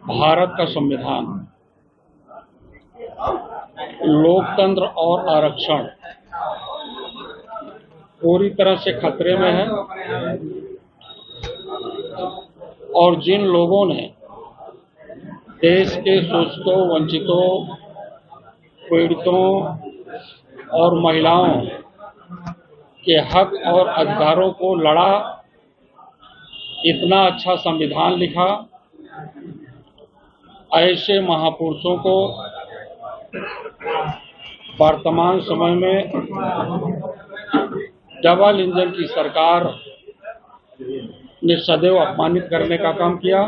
भारत का संविधान, लोकतंत्र और आरक्षण पूरी तरह से खतरे में है और जिन लोगों ने देश के शोषितों, वंचितों, पीड़ितों और महिलाओं के हक और अधिकारों को लड़ा, इतना अच्छा संविधान लिखा, ऐसे महापुरुषों को वर्तमान समय में डबल इंजन की सरकार ने सदैव अपमानित करने का काम किया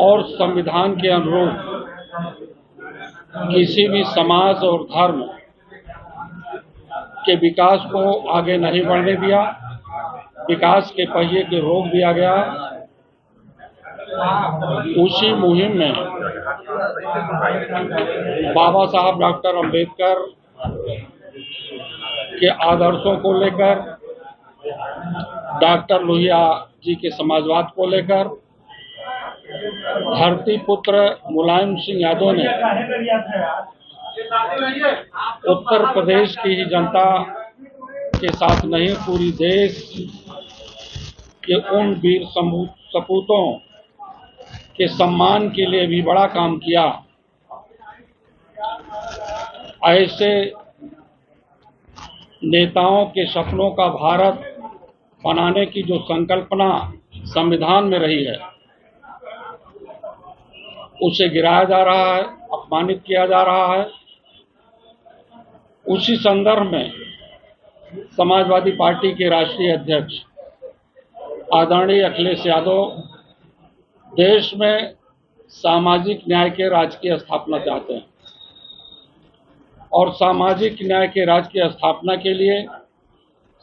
और संविधान के अनुरूप किसी भी समाज और धर्म के विकास को आगे नहीं बढ़ने दिया। विकास के पहिए को रोक दिया गया। उसी मुहिम में बाबा साहब डॉक्टर अंबेडकर के आदर्शों को लेकर, डॉक्टर लोहिया जी के समाजवाद को लेकर, धरती पुत्र मुलायम सिंह यादव ने उत्तर प्रदेश की ही जनता के साथ नहीं, पूरी देश के उन वीर सपूतों के सम्मान के लिए भी बड़ा काम किया। ऐसे नेताओं के सपनों का भारत बनाने की जो संकल्पना संविधान में रही है, उसे गिराया जा रहा है, अपमानित किया जा रहा है। उसी संदर्भ में समाजवादी पार्टी के राष्ट्रीय अध्यक्ष आदरणीय अखिलेश यादव देश में सामाजिक न्याय के राज्य की स्थापना चाहते हैं और सामाजिक न्याय के राज्य की स्थापना के लिए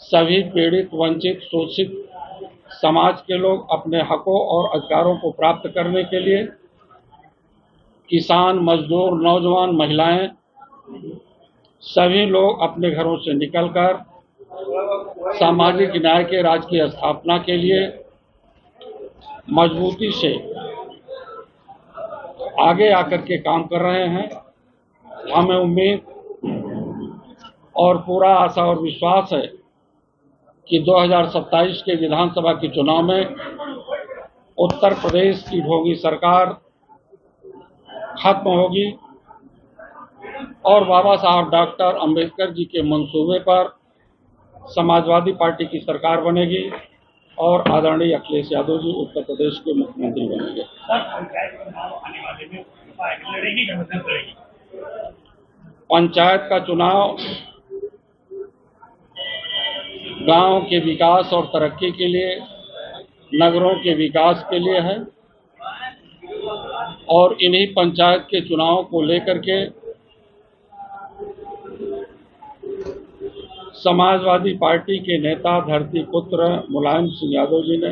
सभी पीड़ित, वंचित, शोषित समाज के लोग अपने हकों और अधिकारों को प्राप्त करने के लिए किसान, मजदूर, नौजवान, महिलाएं, सभी लोग अपने घरों से निकलकर सामाजिक न्याय के राज्य की स्थापना के लिए मजबूती से आगे आकर के काम कर रहे हैं। हमें उम्मीद और पूरा आशा और विश्वास है कि 2027 के विधानसभा के चुनाव में उत्तर प्रदेश की ढोंगी सरकार खत्म होगी और बाबा साहब डॉक्टर अंबेडकर जी के मंसूबे पर समाजवादी पार्टी की सरकार बनेगी और आदरणीय अखिलेश यादव जी उत्तर प्रदेश के मुख्यमंत्री बनेंगे। पंचायत का चुनाव गांव के विकास और तरक्की के लिए, नगरों के विकास के लिए है और इन्हीं पंचायत के चुनाव को लेकर के समाजवादी पार्टी के नेता धरती पुत्र मुलायम सिंह यादव जी ने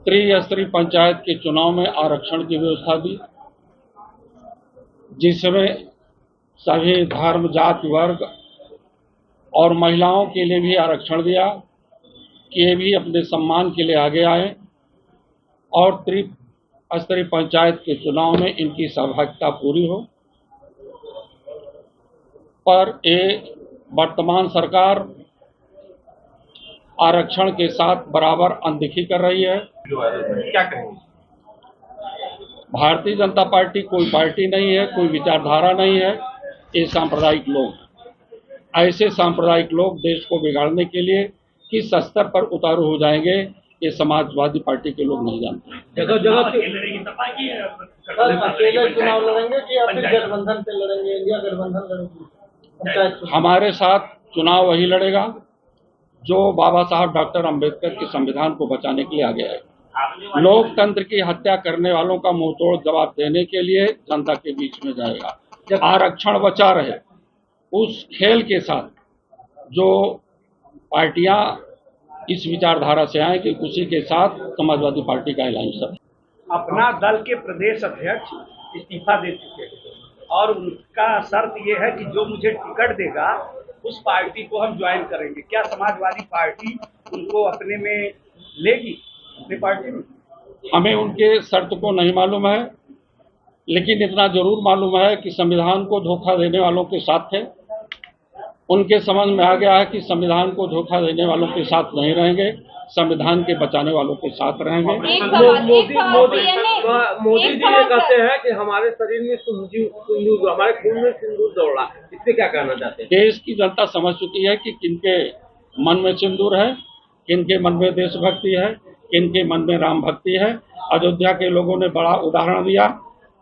त्रिस्तरीय पंचायत के चुनाव में आरक्षण की व्यवस्था दी, जिसमें सभी धर्म, जाति, वर्ग और महिलाओं के लिए भी आरक्षण दिया कि ये भी अपने सम्मान के लिए आगे आए और त्रिस्तरीय पंचायत के चुनाव में इनकी सहभागिता पूरी हो। पर ये वर्तमान सरकार आरक्षण के साथ बराबर अनदेखी कर रही है। क्या कहेंगे? भारतीय जनता पार्टी कोई पार्टी नहीं है, कोई विचारधारा नहीं है, ये सांप्रदायिक लोग हैं। ऐसे सांप्रदायिक लोग देश को बिगाड़ने के लिए किस स्तर पर उतारू हो जाएंगे, ये समाजवादी पार्टी के लोग नहीं जानते। जगह जगह अकेले चुनाव लड़ेंगे कि या फिर गठबंधन से लड़ेंगे? इंडिया गठबंधन लड़ेगी? हमारे साथ चुनाव वही लड़ेगा जो बाबा साहब डॉक्टर अंबेडकर के संविधान को बचाने के लिए आगे आए। लोकतंत्र की हत्या करने वालों का मुंहतोड़ जवाब देने के लिए जनता के बीच में जाएगा। आरक्षण बचा रहे उस खेल के साथ जो पार्टियां इस विचारधारा से आए कि उसी के साथ समाजवादी पार्टी का अलायंस है। अपना दल के प्रदेश अध्यक्ष इस्तीफा दे चुके हैं और उनका शर्त ये है कि जो मुझे टिकट देगा उस पार्टी को हम ज्वाइन करेंगे। क्या समाजवादी पार्टी उनको अपने में लेगी, अपनी पार्टी में? हमें उनके शर्त को नहीं मालूम है, लेकिन इतना जरूर मालूम है कि संविधान को धोखा देने वालों के साथ थे। उनके समझ में आ गया है कि संविधान को धोखा देने वालों के साथ नहीं रहेंगे, संविधान के बचाने वालों के साथ रहेंगे। मोदी जी ये कहते हैं कि हमारे शरीर में सिंदूर, हमारे खून में सिंदूर दौड़ रहा है, इससे क्या कहना चाहते हैं? देश की जनता समझ चुकी है कि किनके मन में सिंदूर है, किनके मन में देशभक्ति है, किनके मन में राम भक्ति है। अयोध्या के लोगों ने बड़ा उदाहरण दिया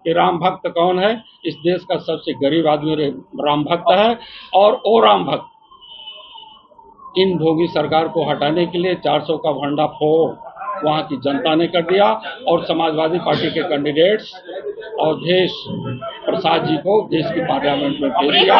कि राम भक्त कौन है। इस देश का सबसे गरीब आदमी राम भक्त है, और वो राम भक्त इन भोगी सरकार को हटाने के लिए 400 का भंडाफोड़ वहां की जनता ने कर दिया, और समाजवादी पार्टी के कैंडिडेट्स और देश प्रसाद जी को देश की पार्लियामेंट में भेज दिया।